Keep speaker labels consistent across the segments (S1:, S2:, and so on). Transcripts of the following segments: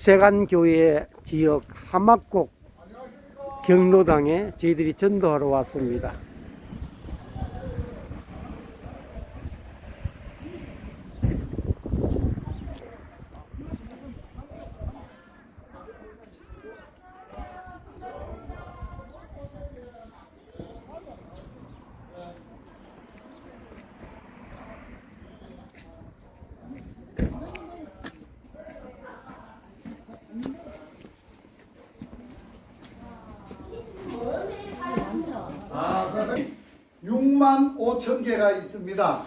S1: 세간교회 지역 하막곡 경로당에 저희들이 전도하러 왔습니다.
S2: 아, 6만 5천 개가 있습니다.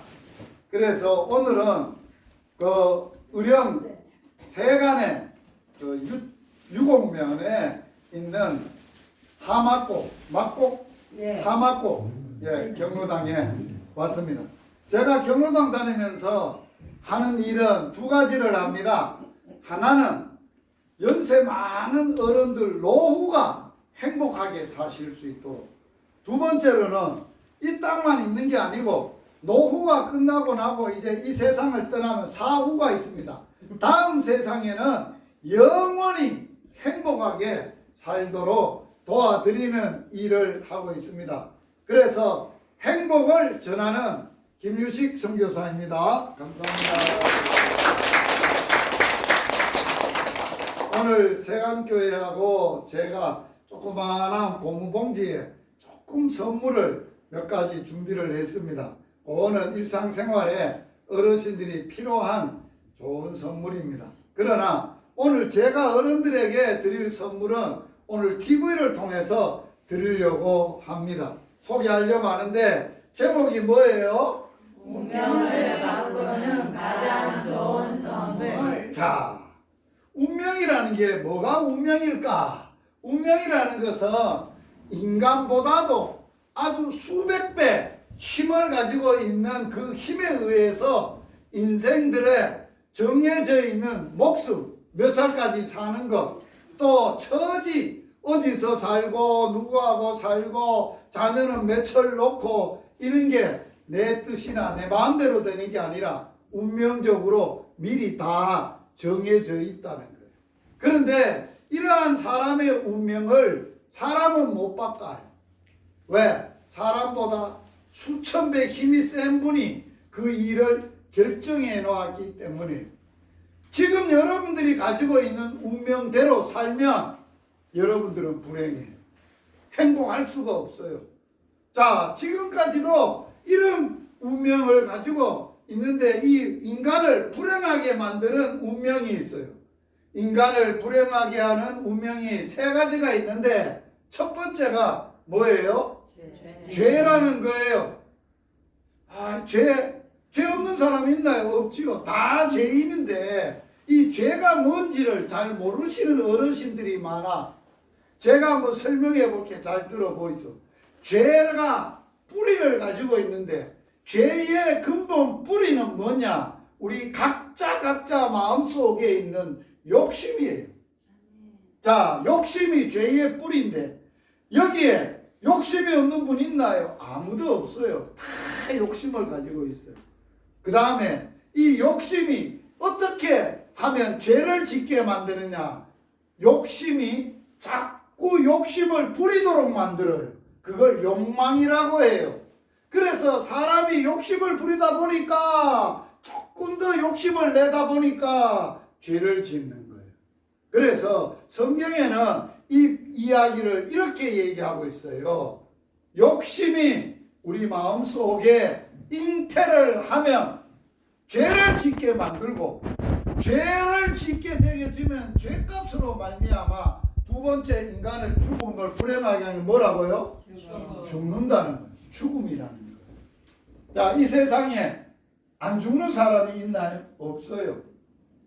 S2: 그래서 오늘은 그 의령 세간의 그 유곡면에 있는 하막곡 경로당에 왔습니다. 제가 경로당 다니면서 하는 일은 두 가지를 합니다. 하나는 연세 많은 어른들 노후가 행복하게 사실 수 있도록, 두 번째로는 이 땅만 있는 게 아니고 노후가 끝나고 나고 이제 이 세상을 떠나면 사후가 있습니다. 다음 세상에는 영원히 행복하게 살도록 도와드리는 일을 하고 있습니다. 그래서 행복을 전하는 김유식 선교사입니다. 감사합니다. 오늘 세간교회하고 제가 조그마한 고무봉지에 조금 선물을 몇 가지 준비를 했습니다. 그거는 일상생활에 어르신들이 필요한 좋은 선물입니다. 그러나 오늘 제가 어른들에게 드릴 선물은 오늘 TV를 통해서 드리려고 합니다. 소개하려고 하는데 제목이 뭐예요?
S3: 운명을 바꾸는 가장 좋은 선물.
S2: 자, 운명이라는 게 뭐가 운명일까? 운명이라는 것은 인간보다도 아주 수백 배 힘을 가지고 있는 그 힘에 의해서 인생들의 정해져 있는 목숨, 몇 살까지 사는 것, 또 처지, 어디서 살고 누구하고 살고 자녀는 몇을 놓고 이런 게 내 뜻이나 내 마음대로 되는 게 아니라 운명적으로 미리 다 정해져 있다는 거예요. 그런데 이러한 사람의 운명을 사람은 못 바꿔요. 왜? 사람보다 수천 배 힘이 센 분이 그 일을 결정해 놓았기 때문에 지금 여러분들이 가지고 있는 운명대로 살면 여러분들은 불행해요. 행복할 수가 없어요. 자, 지금까지도 이런 운명을 가지고 있는데 이 인간을 불행하게 만드는 운명이 있어요. 인간을 불행하게 하는 운명이 세 가지가 있는데 첫 번째가 뭐예요? 죄라는 거예요. 아, 죄 없는 사람 있나요? 없지요. 다 죄인인데 이 죄가 뭔지를 잘 모르시는 어르신들이 많아. 제가 한번 설명해 볼게. 잘 들어보이소. 죄가 뿌리를 가지고 있는데 죄의 근본 뿌리는 뭐냐? 우리 각자 마음속에 있는 욕심이에요. 자, 욕심이 죄의 뿌리인데 여기에 욕심이 없는 분 있나요? 아무도 없어요. 다 욕심을 가지고 있어요. 그 다음에 이 욕심이 어떻게 하면 죄를 짓게 만드느냐? 욕심이 자꾸 욕심을 부리도록 만들어요. 그걸 욕망이라고 해요. 그래서 사람이 욕심을 부리다 보니까 조금 더 욕심을 내다 보니까 죄를 짓는 거예요. 그래서 성경에는 이 이야기를 이렇게 얘기하고 있어요. 욕심이 우리 마음속에 잉태를 하면 죄를 짓게 만들고 죄를 짓게 되면 죄값으로 말미암아 두 번째 인간의 죽음을 불행하게 하는 뭐라고요? 죽는다는 거예요. 죽음이라는 거예요. 자, 이 세상에 안 죽는 사람이 있나요? 없어요.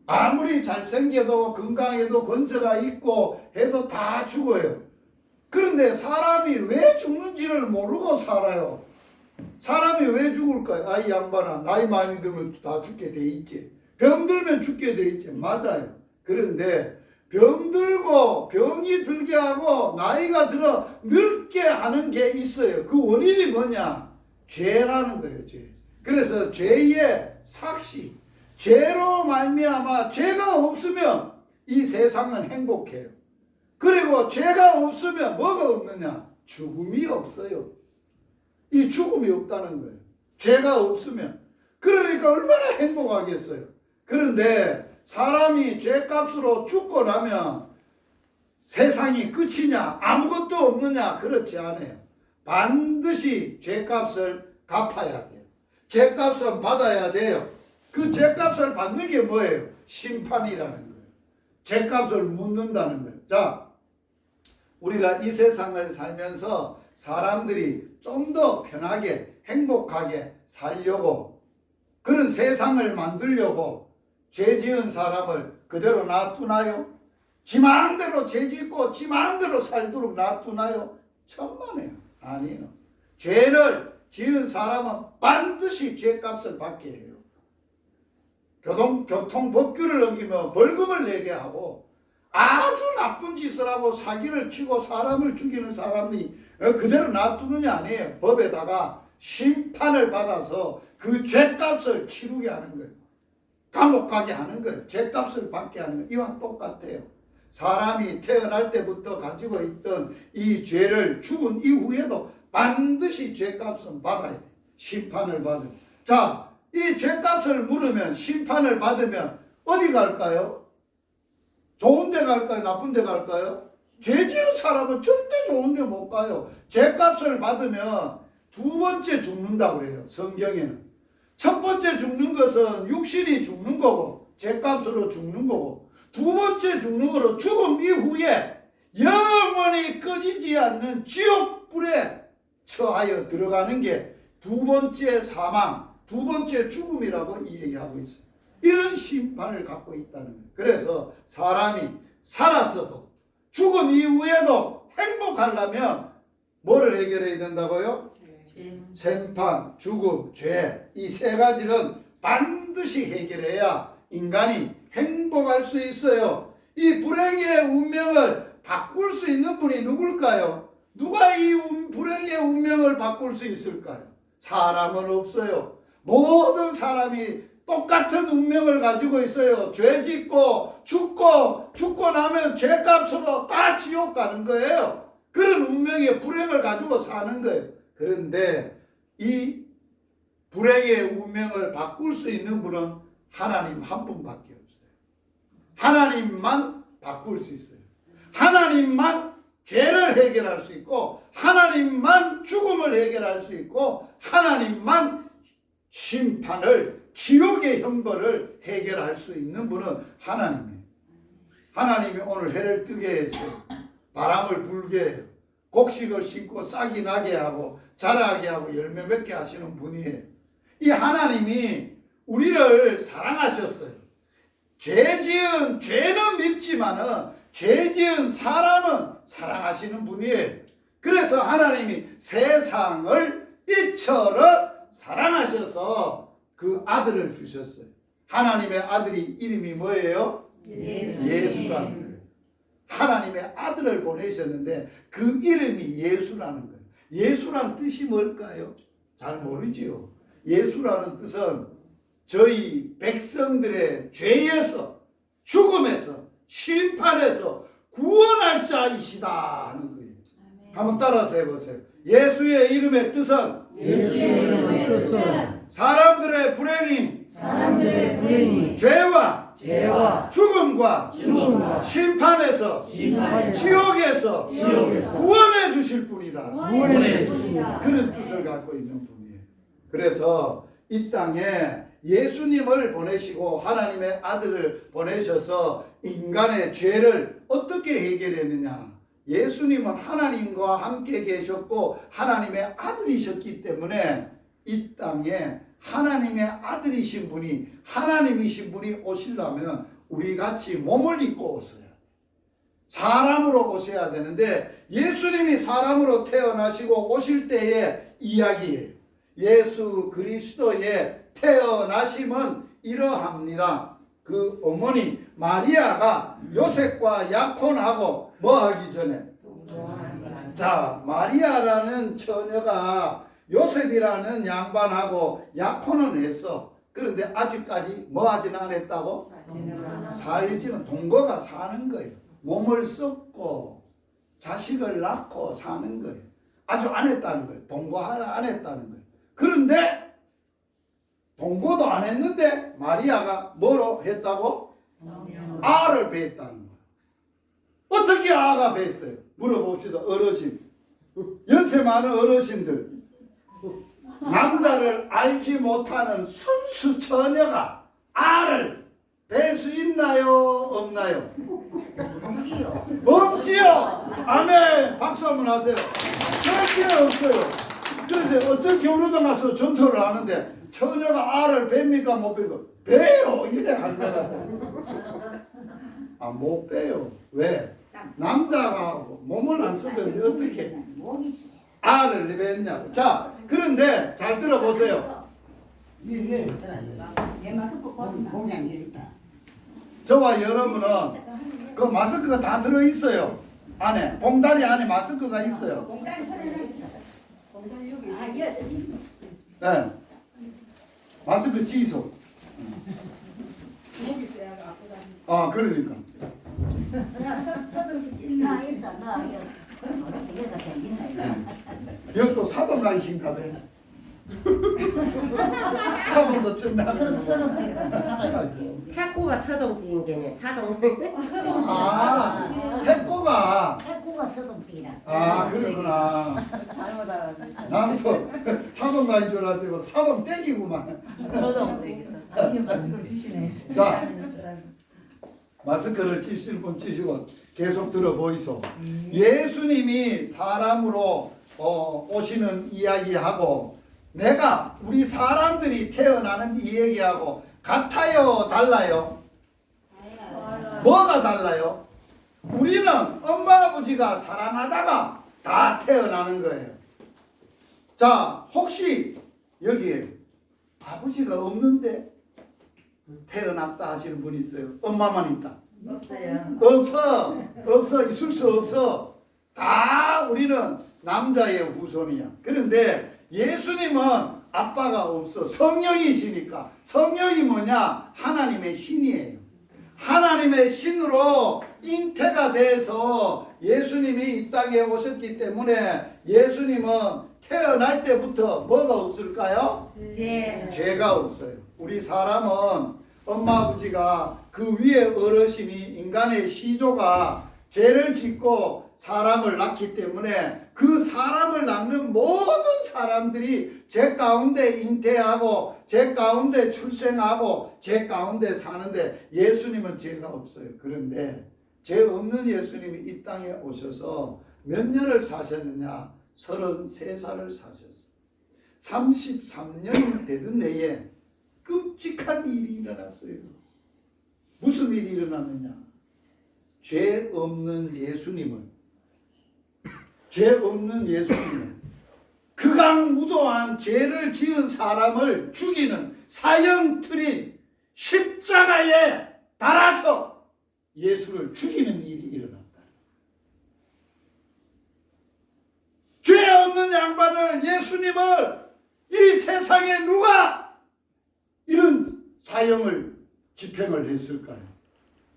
S2: 아무리 잘생겨도 건강해도 권세가 있고 해도 다 죽어요. 그런데 사람이 왜 죽는지를 모르고 살아요. 사람이 왜 죽을까요? 아이 양반아, 나이 많이 들면 다 죽게 돼 있지. 병들면 죽게 돼 있지. 맞아요. 그런데 병들고 병이 들게 하고 나이가 들어 늙게 하는 게 있어요. 그 원인이 뭐냐? 죄라는 거예요. 죄. 그래서 죄의 삭시, 죄로 말미암아 죄가 없으면 이 세상은 행복해요. 그리고 죄가 없으면 뭐가 없느냐? 죽음이 없어요. 이 죽음이 없다는 거예요. 죄가 없으면. 그러니까 얼마나 행복하겠어요. 그런데 사람이 죄값으로 죽고 나면 세상이 끝이냐? 아무것도 없느냐? 그렇지 않아요. 반드시 죄값을 갚아야 돼요. 죄값은 받아야 돼요. 그 죄값을 받는 게 뭐예요? 심판이라는 거예요. 죄값을 묻는다는 거예요. 자, 우리가 이 세상을 살면서 사람들이 좀 더 편하게 행복하게 살려고 그런 세상을 만들려고 죄 지은 사람을 그대로 놔두나요? 지 마음대로 죄 짓고 지 마음대로 살도록 놔두나요? 천만에요. 아니에요. 죄를 지은 사람은 반드시 죄값을 받게 해요. 교통법규를 넘기면 벌금을 내게 하고 아주 나쁜 짓을 하고 사기를 치고 사람을 죽이는 사람이 그대로 놔두느냐 아니에요. 법에다가 심판을 받아서 그 죄값을 치르게 하는 거예요. 감옥 가게 하는 거예요. 죄값을 받게 하는 거예요. 이와 똑같아요. 사람이 태어날 때부터 가지고 있던 이 죄를 죽은 이후에도 반드시 죄값은 받아야 돼요. 심판을 받아요. 자, 이 죄값을 물으면 심판을 받으면 어디 갈까요? 좋은 데 갈까요? 나쁜 데 갈까요? 죄 지은 사람은 절대 좋은 데 못 가요. 죄값을 받으면 두 번째 죽는다고 그래요. 성경에는. 첫 번째 죽는 것은 육신이 죽는 거고 죄값으로 죽는 거고 두 번째 죽는 거로 죽음 이후에 영원히 꺼지지 않는 지옥불에 처하여 들어가는 게 두 번째 사망, 두 번째 죽음이라고 얘기하고 있어요. 이런 심판을 갖고 있다는 거예요. 그래서 사람이 살았어도 죽은 이후에도 행복하려면 뭐를 해결해야 된다고요? 생판, 죽음, 죄, 이 세 가지는 반드시 해결해야 인간이 행복할 수 있어요. 이 불행의 운명을 바꿀 수 있는 분이 누굴까요? 누가 이 불행의 운명을 바꿀 수 있을까요? 사람은 없어요. 모든 사람이 똑같은 운명을 가지고 있어요. 죄 짓고 죽고 나면 죄값으로 다 지옥 가는 거예요. 그런 운명의 불행을 가지고 사는 거예요. 그런데 이 불행의 운명을 바꿀 수 있는 분은 하나님 한 분밖에 없어요. 하나님만 바꿀 수 있어요. 하나님만 죄를 해결할 수 있고 하나님만 죽음을 해결할 수 있고 하나님만 심판을 지옥의 형벌을 해결할 수 있는 분은 하나님이에요. 하나님이 오늘 해를 뜨게 해서 바람을 불게 해요. 곡식을 심고 싹이 나게 하고 자라게 하고 열매 맺게 하시는 분이에요. 이 하나님이 우리를 사랑하셨어요. 죄는 밉지만은 죄 지은 사람은 사랑하시는 분이에요. 그래서 하나님이 세상을 이처럼 사랑하셔서 그 아들을 주셨어요. 하나님의 아들이 이름이 뭐예요? 예수라는 거예요. 하나님의 아들을 보내셨는데 그 이름이 예수라는 거예요. 예수란 뜻이 뭘까요? 잘 모르지요. 예수라는 뜻은 저희 백성들의 죄에서 죽음에서 심판에서 구원할 자이시다 하는 거예요. 한번 따라서 해보세요. 예수의 이름의 뜻은 사람들의 불행이 죄와 죽음과 심판에서 지옥에서 구원해 주실 분이다. 그런 뜻을 갖고 있는 분이에요. 그래서 이 땅에 예수님을 보내시고 하나님의 아들을 보내셔서 인간의 죄를 어떻게 해결했느냐? 예수님은 하나님과 함께 계셨고 하나님의 아들이셨기 때문에 이 땅에 하나님의 아들이신 분이 하나님이신 분이 오시려면 우리 같이 몸을 입고 오셔야 돼요. 사람으로 오셔야 되는데 예수님이 사람으로 태어나시고 오실 때의 이야기예요. 예수 그리스도의 태어나심은 이러합니다. 그 어머니 마리아가 요셉과 약혼하고 뭐 하기 전에 자 마리아라는 처녀가 요셉이라는 양반하고 약혼을 했어. 그런데 아직까지 뭐 하지는 않았다고? 살지는 동거가 사는 거예요. 몸을 썩고 자식을 낳고 사는 거예요. 아주 안 했다는 거예요. 동거 하나 안 했다는 거예요. 그런데 동거도 안 했는데 마리아가 뭐로 했다고? 아를 뱄다는 거예요. 어떻게 아가 뱄어요? 물어봅시다. 어르신, 연세 많은 어르신들, 남자를 알지 못하는 순수 처녀가 아를 뵐 수 있나요? 없나요? 없지요. 아멘. 박수 한번 하세요. 절대 없어요. 그런데 어떤 경로당 가서 전토를 하는데 처녀가 알을 뵙니까 못 뵙고 빼요 이래 하려고. 아, 못 빼요. 왜? 남자가 몸을 안 쓰는데 어떻게 알을 뵙냐고. 자, 그런데 잘 들어보세요.
S4: 이게 있잖아. 공장 이게 있다.
S2: 저와 여러분은 그 마스크가 다 들어있어요. 안에 봉다리 안에 마스크가 있어요. 네. 마스크 취소. 아, 그러니까. 여기 또 사돈 가이신가 봐요. 사돈도 전나는
S5: 태코가 서동띠인 게네 사동.
S2: 아, 태꼬가. 아, 그렇구나.
S3: 잘못 알았네.
S2: 나는 또 사돈 가인 줄 알았더니 막 사돈 땡기구만.
S3: 저도 되겠어. 마스크를 주시네.
S2: 자, 마스크를 찌실 분 찌시고 계속 들어보이소. 예수님이 사람으로 오시는 이야기하고 내가 우리 사람들이 태어나는 이 얘기하고 같아요, 달라요? 뭐가 달라요? 우리는 엄마 아버지가 사랑하다가 다 태어나는 거예요. 자, 혹시 여기에 아버지가 없는데 태어났다 하시는 분이 있어요? 엄마만 있다?
S3: 없어요.
S2: 없어. 있을 수 없어. 다 우리는 남자의 후손이야. 그런데 예수님은 아빠가 없어. 성령이시니까. 성령이 뭐냐? 하나님의 신이에요. 하나님의 신으로 잉태가 돼서 예수님이 이 땅에 오셨기 때문에 예수님은 태어날 때부터 뭐가 없을까요? 죄가 없어요. 우리 사람은 엄마 아버지가 그 위에 어르신이 인간의 시조가 죄를 짓고 사람을 낳기 때문에 그 사람을 낳는 모든 사람들이 죄 가운데 잉태하고 죄 가운데 출생하고 죄 가운데 사는데 예수님은 죄가 없어요. 그런데 죄 없는 예수님이 이 땅에 오셔서 몇 년을 사셨느냐? 33살을 사셨어요. 33년이 되던 해에 끔찍한 일이 일어났어요. 무슨 일이 일어났느냐? 죄 없는 예수님을 극악무도한 죄를 지은 사람을 죽이는 사형틀인 십자가에 달아서 예수를 죽이는 일이 일어났다. 죄 없는 양반을, 예수님을 이 세상에 누가 이런 사형을 집행을 했을까요?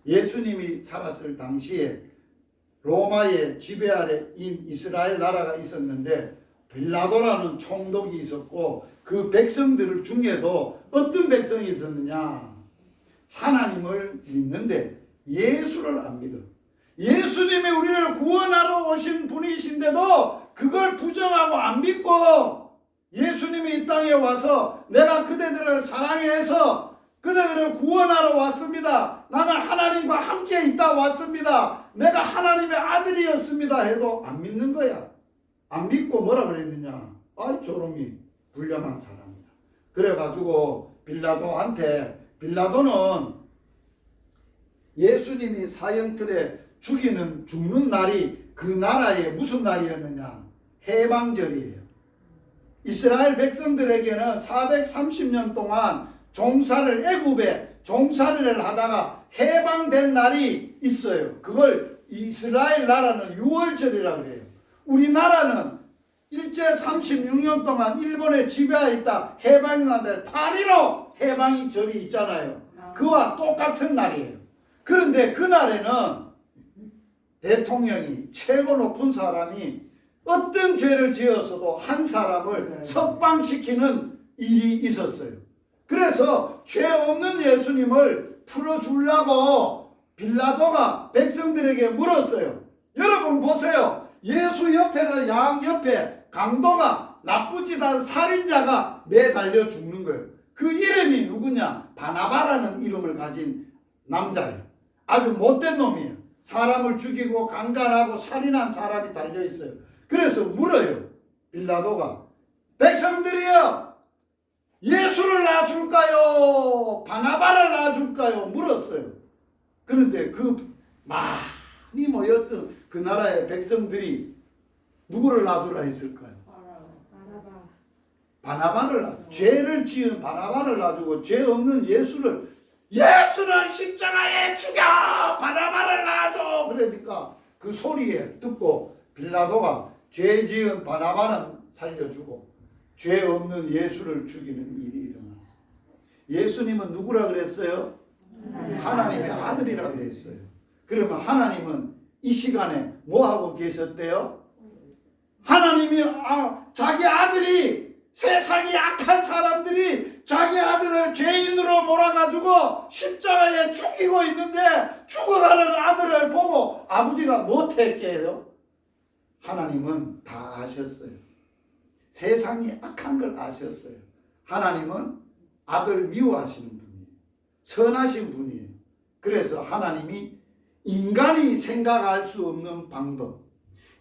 S2: 예수님이 살았을 당시에 로마의 지배 아래인 이스라엘 나라가 있었는데 빌라도라는 총독이 있었고 그 백성들 중에도 어떤 백성이 있었느냐? 하나님을 믿는데 예수를 안 믿어. 예수님이 우리를 구원하러 오신 분이신데도 그걸 부정하고 안 믿고 예수님이 이 땅에 와서 내가 그대들을 사랑해서 그대들을 구원하러 왔습니다. 나는 하나님과 함께 있다 왔습니다. 내가 하나님의 아들이었습니다 해도 안 믿는 거야. 안 믿고 뭐라 그랬느냐? 아이 조롱이 불량한 사람이다. 그래가지고 빌라도는 예수님이 사형틀에 죽는 날이 그 나라의 무슨 날이었느냐? 해방절이에요. 이스라엘 백성들에게는 430년 동안 애굽에 종살이를 하다가 해방된 날이 있어요. 그걸 이스라엘 나라는 6월절이라고 해요. 우리나라는 일제 36년 동안 일본에 지배하여 있다 해방이 난데 8.15 해방이 절이 있잖아요. 그와 똑같은 날이에요. 그런데 그날에는 대통령이 최고 높은 사람이 어떤 죄를 지었어도 한 사람을 석방시키는 일이 있었어요. 그래서 죄 없는 예수님을 풀어주려고 빌라도가 백성들에게 물었어요. 여러분 보세요. 예수 옆에는 양옆에 강도가 나쁘지도 살인자가 매달려 죽는 거예요. 그 이름이 누구냐? 바나바라는 이름을 가진 남자예요. 아주 못된 놈이에요. 사람을 죽이고 강간하고 살인한 사람이 달려 있어요. 그래서 물어요. 빌라도가 백성들이여 예수를 놔줄까요? 바나바를 놔줄까요? 물었어요. 그런데 그 많이 모였던 그 나라의 백성들이 누구를 놔주라 했을까요? 바나바를 놔주고 죄를 지은 바나바를 놔주고 죄 없는 예수는 십자가에 죽여! 바나바를 놔줘! 그러니까 그 소리에 듣고 빌라도가 죄 지은 바나바는 살려주고 죄 없는 예수를 죽이는 일이 일어났어요. 예수님은 누구라 그랬어요? 하나님의 아들이라 그랬어요. 그러면 하나님은 이 시간에 뭐 하고 계셨대요? 하나님이 자기 아들이 세상이 악한 사람들이 자기 아들을 죄인으로 몰아가지고 십자가에 죽이고 있는데 죽어가는 아들을 보고 아버지가 못했게요? 하나님은 다 아셨어요. 세상이 악한 걸 아셨어요. 하나님은 악을 미워하시는 분이에요. 선하신 분이에요. 그래서 하나님이 인간이 생각할 수 없는 방법,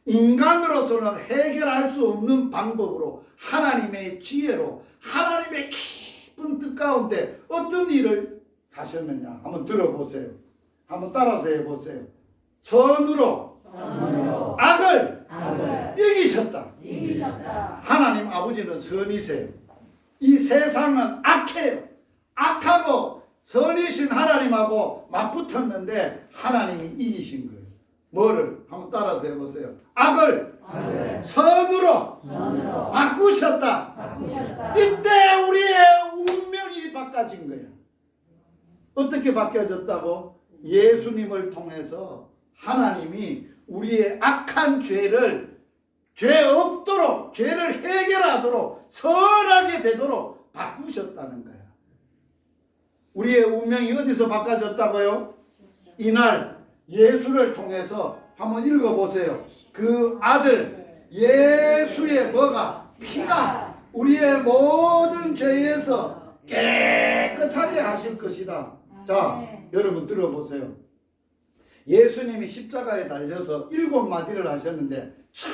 S2: 인간으로서는 해결할 수 없는 방법으로 하나님의 지혜로 하나님의 깊은 뜻 가운데 어떤 일을 하셨느냐 한번 들어보세요. 한번 따라서 해보세요. 선으로 악을 이기셨다. 하나님 아버지는 선이세요. 이 세상은 악해요. 악하고 선이신 하나님하고 맞붙었는데 하나님이 이기신 거예요. 뭐를? 한번 따라서 해보세요. 악을 선으로 바꾸셨다. 이때 우리의 운명이 바꿔진 거예요. 어떻게 바뀌어졌다고? 예수님을 통해서 하나님이 우리의 악한 죄를 죄 없도록 죄를 해결하도록 선하게 되도록 바꾸셨다는 거예요. 우리의 운명이 어디서 바꿔졌다고요? 이날 예수를 통해서 한번 읽어보세요. 그 아들 예수의 뭐가? 피가 우리의 모든 죄에서 깨끗하게 하실 것이다. 자, 여러분 들어보세요. 예수님이 십자가에 달려서 7마디를 하셨는데 첫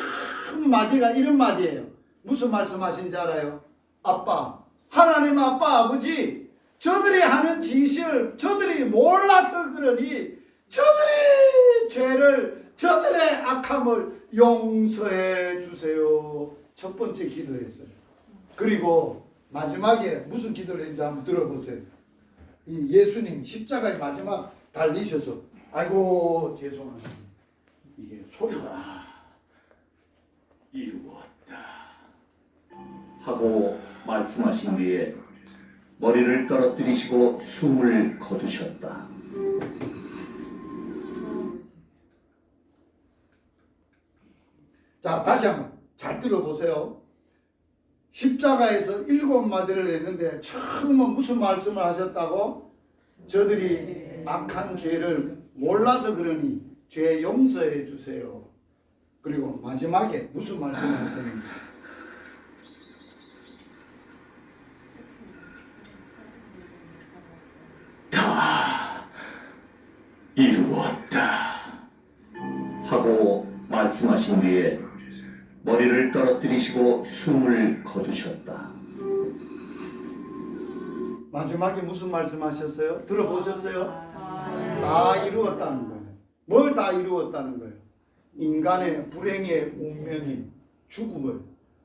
S2: 마디가 이런 마디예요. 무슨 말씀하신지 알아요? 아빠, 하나님 아빠 아버지, 저들이 하는 짓을 저들이 몰라서 그러니 저들의 죄를 저들의 악함을 용서해 주세요. 첫 번째 기도했어요. 그리고 마지막에 무슨 기도를 했는지 한번 들어보세요. 이 예수님 십자가에 마지막 달리셔서 아이고 죄송합니다. 이게 소리가
S6: 이루었다 하고 말씀하신 뒤에 머리를 떨어뜨리시고 숨을 거두셨다.
S2: 자, 다시 한번 잘 들어보세요. 십자가에서 7마디를 했는데 처음은 무슨 말씀을 하셨다고? 저들이 악한 죄를 몰라서 그러니 죄 용서해 주세요. 그리고 마지막에 무슨 말씀을 하셨는지.
S6: 다 이루었다 하고 말씀하신 뒤에 머리를 떨어뜨리시고 숨을 거두셨다.
S2: 마지막에 무슨 말씀하셨어요? 들어보셨어요? 다 이루었다는 거예요. 뭘 다 이루었다는 거예요? 인간의 불행의 운명인 죽음을,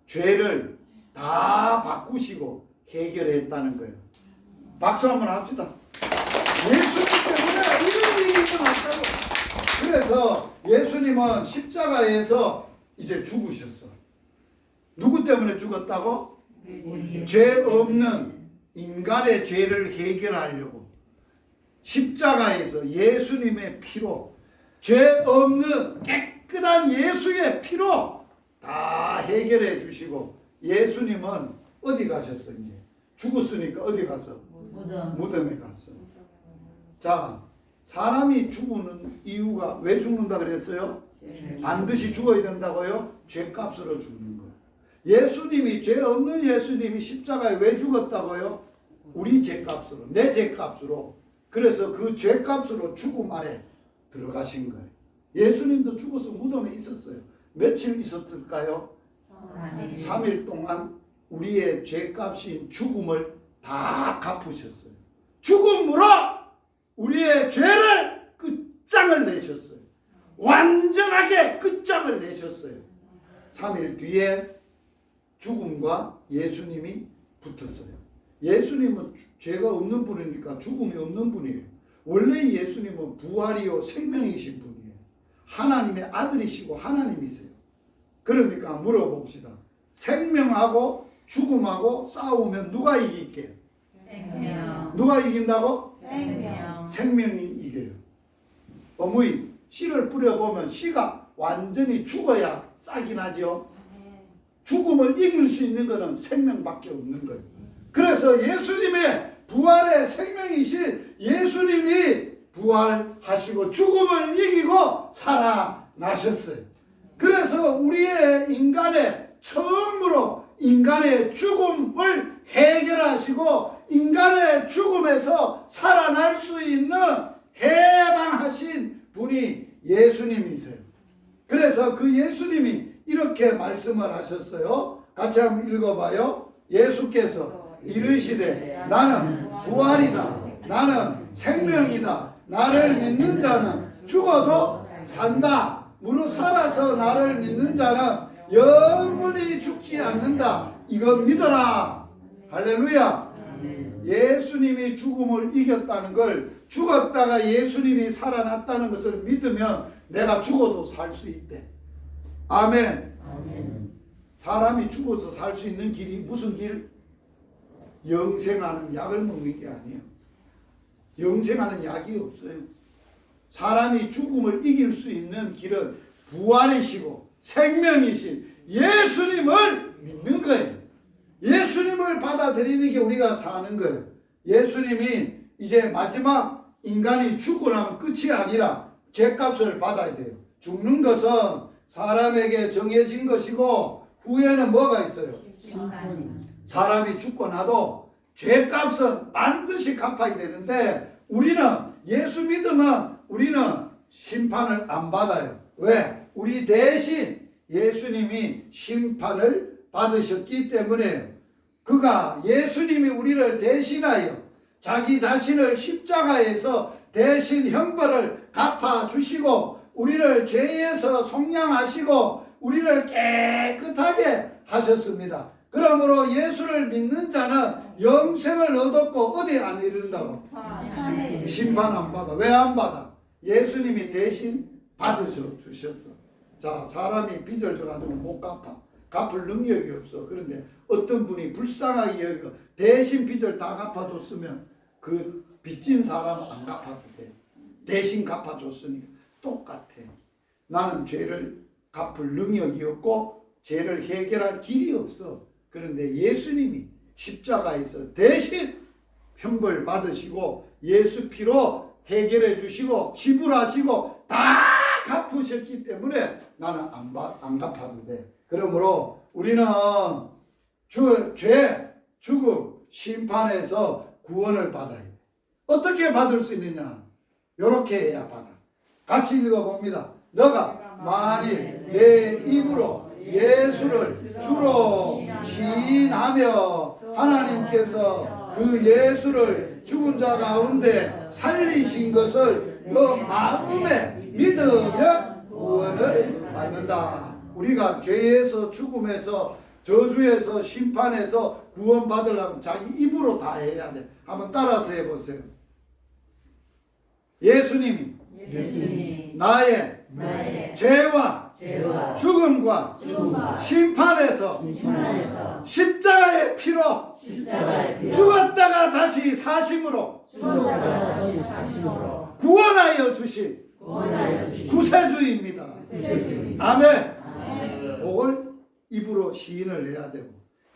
S2: 죄를 다 바꾸시고 해결했다는 거예요. 박수 한번 합시다. 예수님 때문에 이런 일이 일어났다고. 그래서 예수님은 십자가에서 이제 죽으셨어. 누구 때문에 죽었다고? 죄 없는 인간의 죄를 해결하려고 십자가에서 예수님의 피로, 죄 없는 깨끗한 예수의 피로 다 해결해 주시고, 예수님은 어디 가셨어? 이제 죽었으니까 어디 갔어? 무덤에 갔어. 자, 사람이 죽는 이유가 왜 죽는다 그랬어요? 반드시 죽어야 된다고요? 죄값으로 죽는 거예요. 예수님이, 죄 없는 예수님이 십자가에 왜 죽었다고요? 우리 죄값으로, 내 죄값으로. 그래서 그 죄값으로 죽음 아래 들어가신 거예요. 예수님도 죽어서 무덤에 있었어요. 며칠 있었을까요? 3일 동안 우리의 죄값인 죽음을 다 갚으셨어요. 죽음으로 우리의 죄를 끝장을 내셨어요. 완전하게 끝장을 내셨어요. 3일 뒤에 죽음과 예수님이 붙었어요. 예수님은 죄가 없는 분이니까 죽음이 없는 분이에요. 원래 예수님은 부활이요 생명이신 분이에요. 하나님의 아들이시고 하나님이세요. 그러니까 물어봅시다. 생명하고 죽음하고 싸우면 누가 이길게요?
S3: 생명.
S2: 누가 이긴다고?
S3: 생명.
S2: 생명이 이겨요. 어머니, 씨를 뿌려보면 씨가 완전히 죽어야 싹이 나죠. 죽음을 이길 수 있는 것은 생명밖에 없는 거예요. 그래서 예수님의 부활의 생명이신 예수님이 부활하시고 죽음을 이기고 살아나셨어요. 그래서 우리의 인간의 처음으로 인간의 죽음을 해결하시고 인간의 죽음에서 살아날 수 있는 해방하신 분이 예수님이세요. 그래서 그 예수님이 이렇게 말씀을 하셨어요. 같이 한번 읽어봐요. 예수께서 이르시되 나는 부활이다. 나는 생명이다. 나를 믿는 자는 죽어도 산다. 무릇 살아서 나를 믿는 자는 영원히 죽지 않는다. 이거 믿어라. 할렐루야. 예수님이 죽음을 이겼다는 걸, 죽었다가 예수님이 살아났다는 것을 믿으면 내가 죽어도 살 수 있대. 아멘. 사람이 죽어서 살 수 있는 길이 무슨 길? 영생하는 약을 먹는 게 아니에요. 영생하는 약이 없어요. 사람이 죽음을 이길 수 있는 길은 부활이시고 생명이신 예수님을 믿는 거예요. 예수님을 받아들이는 게 우리가 사는 거예요. 예수님이 이제 마지막 인간이 죽고 나면 끝이 아니라 죄값을 받아야 돼요. 죽는 것은 사람에게 정해진 것이고 후에는 뭐가 있어요? 사람이 죽고 나도 죄값은 반드시 갚아야 되는데 우리는 예수 믿으면 우리는 심판을 안 받아요. 왜? 우리 대신 예수님이 심판을 받으셨기 때문에 그가 예수님이 우리를 대신하여 자기 자신을 십자가에서 대신 형벌을 갚아주시고 우리를 죄에서 속량하시고 우리를 깨끗하게 하셨습니다. 그러므로 예수를 믿는 자는 영생을 얻었고 어디 안 이른다고? 심판 안 받아. 왜 안 받아? 예수님이 대신 받으셨어. 자, 사람이 빚을 져가지고 못 갚아. 갚을 능력이 없어. 그런데 어떤 분이 불쌍하게 여기고 대신 빚을 다 갚아줬으면 그 빚진 사람은 안 갚아도 돼. 대신 갚아줬으니까 똑같아. 나는 죄를 갚을 능력이 없고 죄를 해결할 길이 없어. 그런데 예수님이 십자가에서 대신 형벌 받으시고 예수 피로 해결해 주시고 지불하시고 다 갚으셨기 때문에 나는 안 갚아도 돼. 그러므로 우리는 죄, 죽음, 심판에서 구원을 받아야 돼. 어떻게 받을 수 있느냐? 이렇게 해야 받아. 같이 읽어봅니다. 너가 만일 내 입으로 예수를 주로 시인하며 하나님께서 그 예수를 죽은 자 가운데 살리신 것을 너 마음에 믿으면 구원을 받는다. 우리가 죄에서 죽음에서 저주에서 심판에서 구원받으려면 자기 입으로 다 해야 돼. 한번 따라서 해보세요. 예수님이 나의 죄와
S5: 죄와
S2: 죽음과
S3: 죽음과
S2: 심판에서
S3: 심판에서
S2: 십자가의 피로
S3: 십자가의 피로
S2: 죽었다가 다시 사심으로
S3: 죽었다가 다시 사심으로
S2: 구원하여 주신
S3: 구원하여 주신
S2: 구세주입니다.
S3: 구세주입니다.
S2: 아멘.
S3: 아멘.
S2: 그걸 입으로 시인을 해야 되고,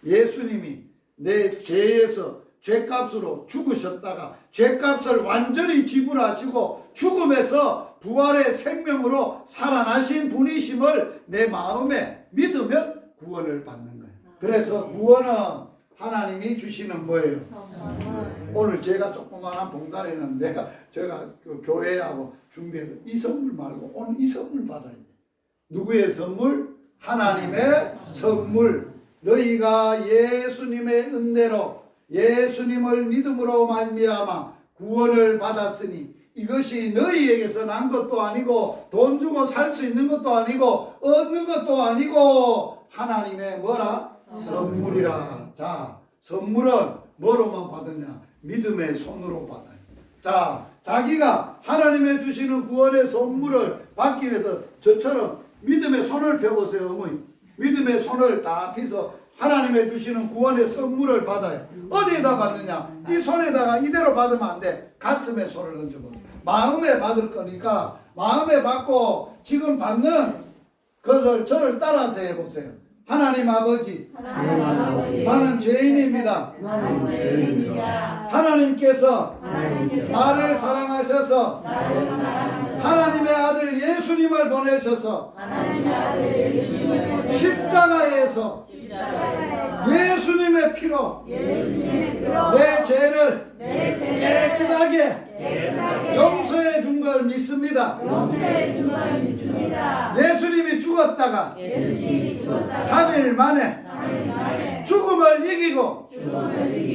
S2: 예수님이 내 죄에서 죄값으로 죽으셨다가 죄값을 완전히 지불하시고 죽음에서 부활의 생명으로 살아나신 분이심을 내 마음에 믿으면 구원을 받는 거예요. 그래서 구원은 하나님이 주시는 뭐예요? 오늘 제가 조그마한 봉단에는 제가 그 교회하고 준비해서 이 선물 말고 오늘 이 선물 받아야 돼. 누구의 선물? 하나님의 선물. 너희가 예수님의 은혜로 예수님을 믿음으로 말미암아 구원을 받았으니 이것이 너희에게서 난 것도 아니고 돈 주고 살 수 있는 것도 아니고 얻는 것도 아니고 하나님의 뭐라? 선물이라. 자, 선물은 뭐로만 받느냐? 믿음의 손으로 받아요. 자, 자기가 하나님의 주시는 구원의 선물을 받기 위해서 저처럼 믿음의 손을 펴보세요. 어머니, 믿음의 손을 다 펴서 하나님의 주시는 구원의 선물을 받아요. 어디에다 받느냐? 이 손에다가 이대로 받으면 안 돼. 가슴에 손을 얹어보세요. 마음에 받을 거니까 마음에 받고 지금 받는 것을 저를 따라서 해보세요. 하나님 아버지, 나는 죄인입니다. 하나님께서 나를 사랑하셔서 하나님의 아들 예수님을 보내셔서 십자가에서 예수님의 피로 내 죄를 깨끗하게 용서해 준 걸 믿습니다. 예수님이 죽었다가 3일 만에 죽음을 이기고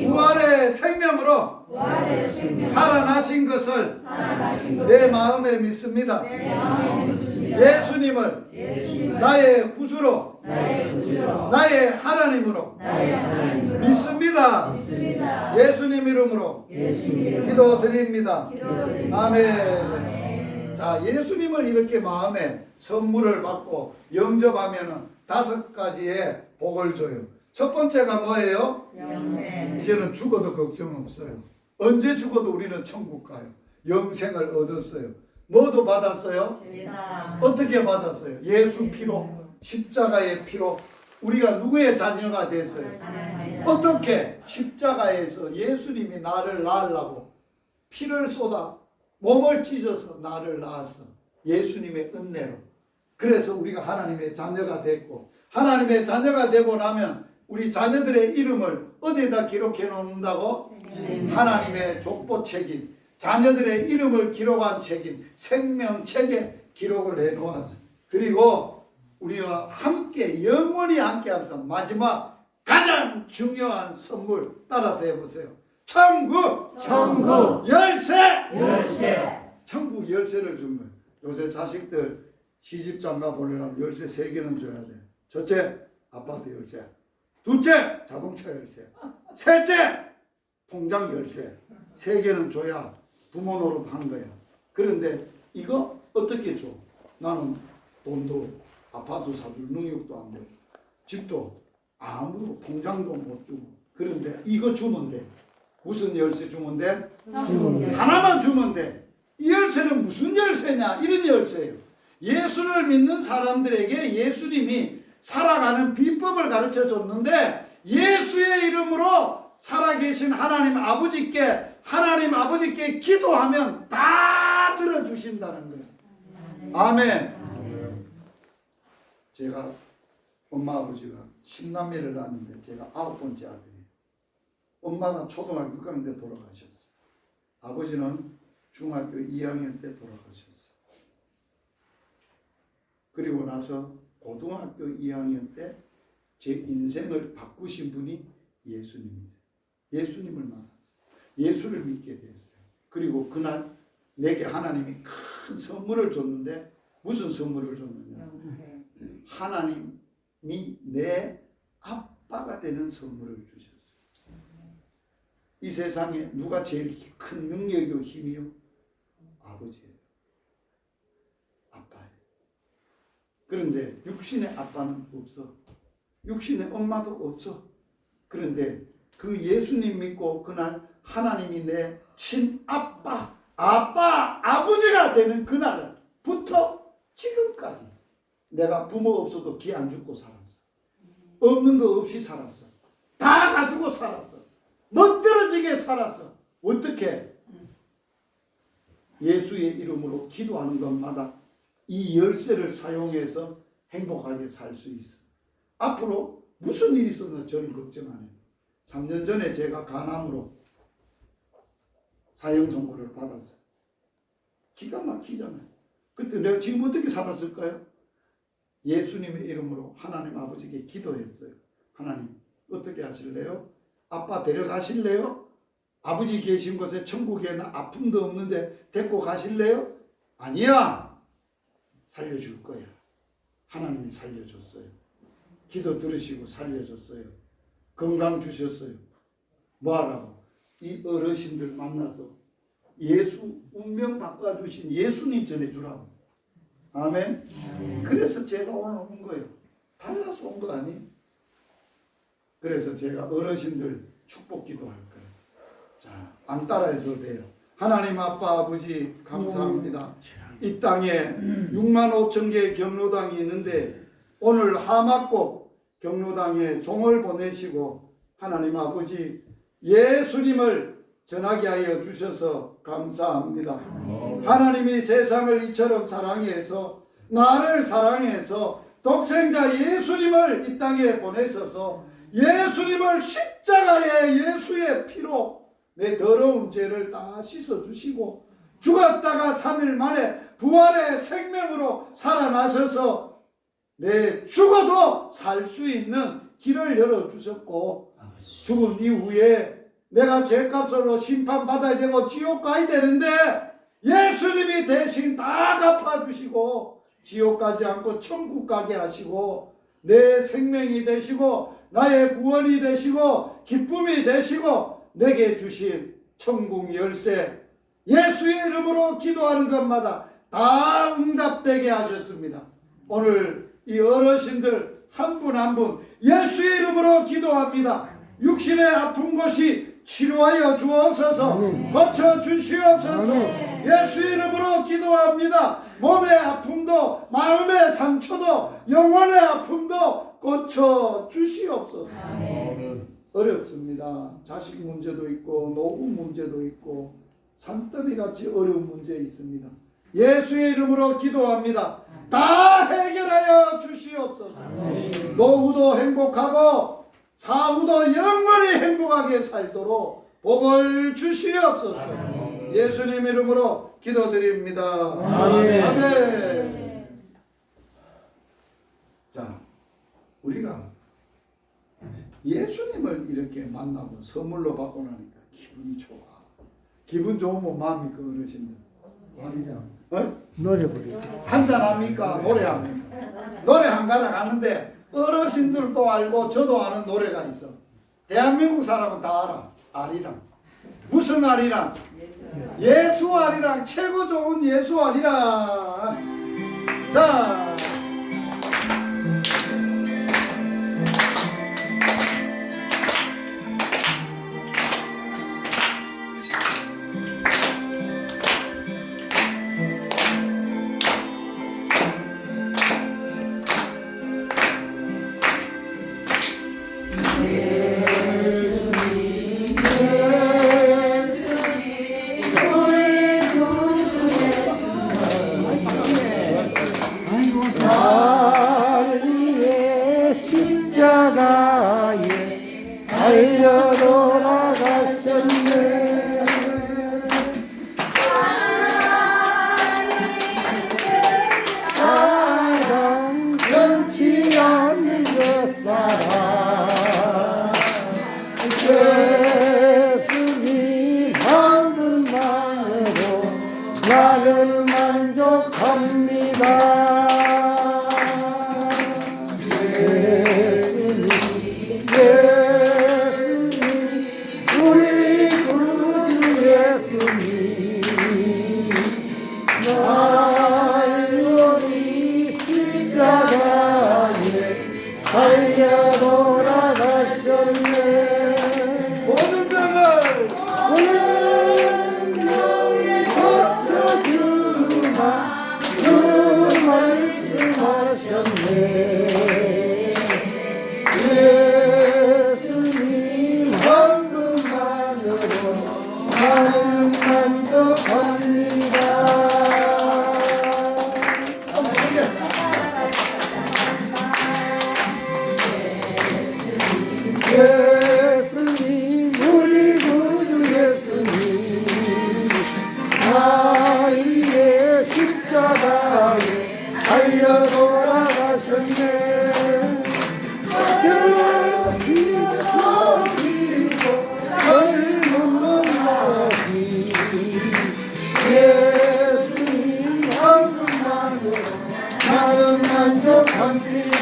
S2: 부활의 생명으로 살아나신 것을 내 마음에 믿습니다. 예수님을 나의 구주로 나의 하나님으로 믿습니다. 예수님 이름으로 기도드립니다. 아멘. 자, 예수님을 이렇게 마음에 선물을 받고 영접하면 5가지의 복을 줘요. 첫 번째가 뭐예요? 이제는 죽어도 걱정 없어요. 언제 죽어도 우리는 천국 가요. 영생을 얻었어요. 뭐도 받았어요? 어떻게 받았어요? 예수 피로, 십자가의 피로 우리가 누구의 자녀가 됐어요? 어떻게? 십자가에서 예수님이 나를 낳으려고 피를 쏟아 몸을 찢어서 나를 낳았어. 예수님의 은혜로. 그래서 우리가 하나님의 자녀가 됐고, 하나님의 자녀가 되고 나면 우리 자녀들의 이름을 어디에다 기록해 놓는다고? 하나님의 족보책인 자녀들의 이름을 기록한 책인 생명책에 기록을 해 놓았어. 그리고 우리와 함께 영원히 함께 하면서 마지막 가장 중요한 선물 따라서 해보세요. 천국 열쇠. 천국 열쇠를 준 거예요. 요새 자식들 시집장가 보내려면 열쇠 3개는 줘야 돼. 첫째, 아파트 열쇠. 둘째, 자동차 열쇠. 셋째, 통장 열쇠. 3개는 줘야 부모 노릇한 거야. 그런데 이거 어떻게 줘? 나는 돈도 아파트 사줄 능력도 안 되고 집도 아무도 통장도 못 주고. 그런데 이거 주면 돼. 무슨 열쇠 주면 돼? 하나만 주면 돼. 이 열쇠는 무슨 열쇠냐? 이런 열쇠예요. 예수를 믿는 사람들에게 예수님이 살아가는 비법을 가르쳐 줬는데 예수의 이름으로 살아계신 하나님 아버지께 기도하면 다 들어주신다는 거예요. 아멘. 제가 엄마 아버지가 10남매를 낳았는데 제가 9번째 아들이에요. 엄마가 초등학교 6학년 때 돌아가셨어요. 아버지는 중학교 2학년 때 돌아가셨어요. 그리고 나서 고등학교 2학년 때 제 인생을 바꾸신 분이 예수님입니다. 예수님을 만났어요. 예수를 믿게 됐어요. 그리고 그날 내게 하나님이 큰 선물을 줬는데 무슨 선물을 줬느냐? 하나님이 내 아빠가 되는 선물을 주셨어요. 이 세상에 누가 제일 큰 능력이요 힘이요? 아버지예요. 아빠예요. 그런데 육신의 아빠는 없어. 육신의 엄마도 없어. 그런데 그 예수님 믿고 그날 하나님이 내 친아빠, 아버지가 되는 그날부터 지금까지 내가 부모 없어도 기 안 죽고 살았어. 없는 거 없이 살았어. 다 가지고 살았어. 멋들어지게 살았어. 어떻게? 예수의 이름으로 기도하는 것마다 이 열쇠를 사용해서 행복하게 살 수 있어. 앞으로 무슨 일이 있어도 저는 걱정 안 해요. 3년 전에 제가 간암으로 사형 선고를 받았어요. 기가 막히잖아요. 그때 내가 지금 어떻게 살았을까요? 예수님의 이름으로 하나님 아버지께 기도했어요. 하나님 어떻게 하실래요? 아빠 데려가실래요? 아버지 계신 곳에 천국에는 아픔도 없는데 데리고 가실래요? 아니야. 살려줄 거야. 하나님이 살려줬어요. 기도 들으시고 살려줬어요. 건강 주셨어요. 뭐하라고? 이 어르신들 만나서 예수 운명 바꿔주신 예수님 전해주라고. 아멘. 그래서 제가 오늘 온 거예요. 달라서 온 거 아니에요. 그래서 제가 어르신들 축복 기도할 거예요. 자, 안 따라해도 돼요. 하나님 아빠 아버지 감사합니다. 이 땅에 6만 5천 개의 경로당이 있는데 오늘 하막곡 경로당에 종을 보내시고 하나님 아버지 예수님을 전하게 하여 주셔서 감사합니다. 하나님이 세상을 이처럼 사랑해서 나를 사랑해서 독생자 예수님을 이 땅에 보내셔서 예수님을 십자가의 예수의 피로 내 더러운 죄를 다 씻어주시고 죽었다가 3일 만에 부활의 생명으로 살아나셔서 내 죽어도 살 수 있는 길을 열어주셨고 죽은 이후에 내가 죄값으로 심판받아야 되고 지옥 가야 되는데 예수님이 대신 다 갚아주시고 지옥 가지 않고 천국 가게 하시고 내 생명이 되시고 나의 구원이 되시고 기쁨이 되시고 내게 주신 천국 열쇠 예수의 이름으로 기도하는 것마다 다 응답되게 하셨습니다. 오늘 이 어르신들 한 분 한 분 예수의 이름으로 기도합니다. 육신의 아픈 것이 치료하여 주옵소서. 고쳐 주시옵소서. 예수의 이름으로 기도합니다. 몸의 아픔도 마음의 상처도 영혼의 아픔도 고쳐 주시옵소서. 어렵습니다. 자식 문제도 있고 노후 문제도 있고 산더미 같이 어려운 문제 있습니다. 예수의 이름으로 기도합니다. 다 해결하여 주시옵소서. 노후도 행복하고 사후도 영원히 행복하게 살도록 복을 주시옵소서. 예수님 이름으로 기도드립니다.
S1: 아멘.
S2: 아멘. 자, 우리가 예수님을 이렇게 만나고 선물로 받고 나니까 기분이 좋아. 기분 좋으면 마음이 그러신다.
S1: 노래 부르고
S2: 한잔 합니까? 노래합니까? 노래 한 가락 하는데 어르신들도 알고 저도 아는 노래가 있어. 대한민국 사람은 다 알아. 아리랑. 무슨 아리랑? 예수 아리랑. 최고 좋은 예수 아리랑. 자.
S1: 날 위해 십자가에 달려 돌아가셨네. 사랑 변치 않는 그 사랑 예수님 한 분만으로 나를 만족합니다. 예수님 달려 돌아가셨네.
S2: 모든 병을
S1: 고쳐주마 주 말씀하셨네. 예수님 헌금만으로 마음 만족합니다. 예수님 우리 구주 예수님 나이의 십자가에 달려 돌아가셨네. 저기고 젊은 몸마디 예수님 한분만으로 나는 만족합니다.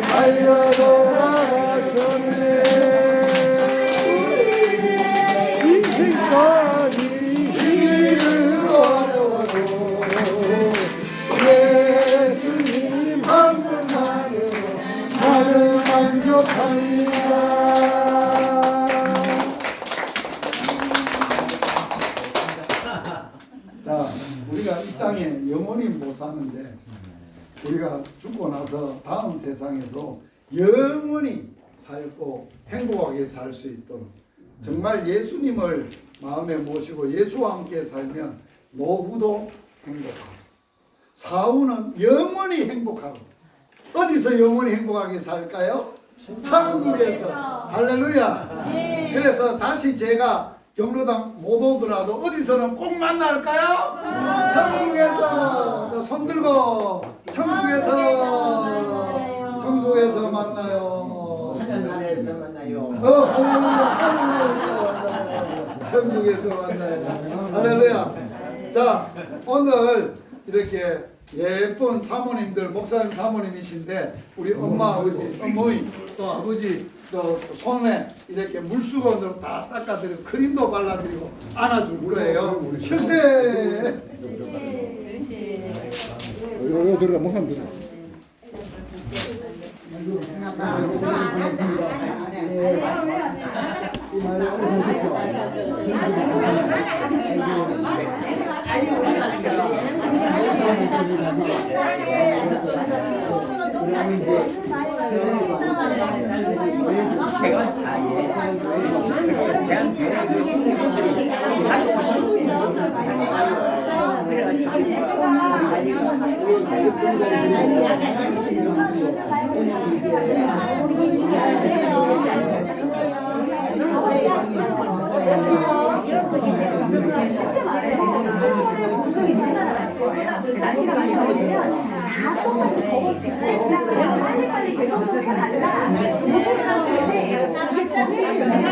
S1: 달려 돌아가셨네. 인생까지 길을 어려워도 예수님 한 분만으로 나는 만족합니다.
S2: 자, 우리가 이 땅에 영원히 못 사는데 우리가 죽고 나서 다음 세상에서 영원히 살고 행복하게 살 수 있도록 정말 예수님을 마음에 모시고 예수와 함께 살면 노후도 행복하고 사후는 영원히 행복하고 어디서 영원히 행복하게 살까요? 천국에서. 할렐루야. 그래서 다시 제가 경로당 못 오더라도 어디서는 꼭 만날까요? 천국에서. 저 손 들고 천국에서 만나요.
S3: 하늘나라에서 만나요.
S2: 할렐루야. 천국에서 만나요. 할렐루야. 자, 오늘 이렇게 예쁜 사모님들, 목사님 사모님이신데 우리 엄마, 아버지, 어머니, 또 아버지 또 손에 이렇게 물수건으로 다 닦아드리고 크림도 발라드리고 안아줄 거예요. 휴세.
S1: 이거 들어가 목사님 들어.
S7: 쉽게 말해서 수요일에 공급이 늘어날 거예요. 날씨가 많이 더워지면 다 똑같이 더워 죽겠다. 빨리빨리 배송 좀 해달라. 요구를 하시는데 이게 정해지면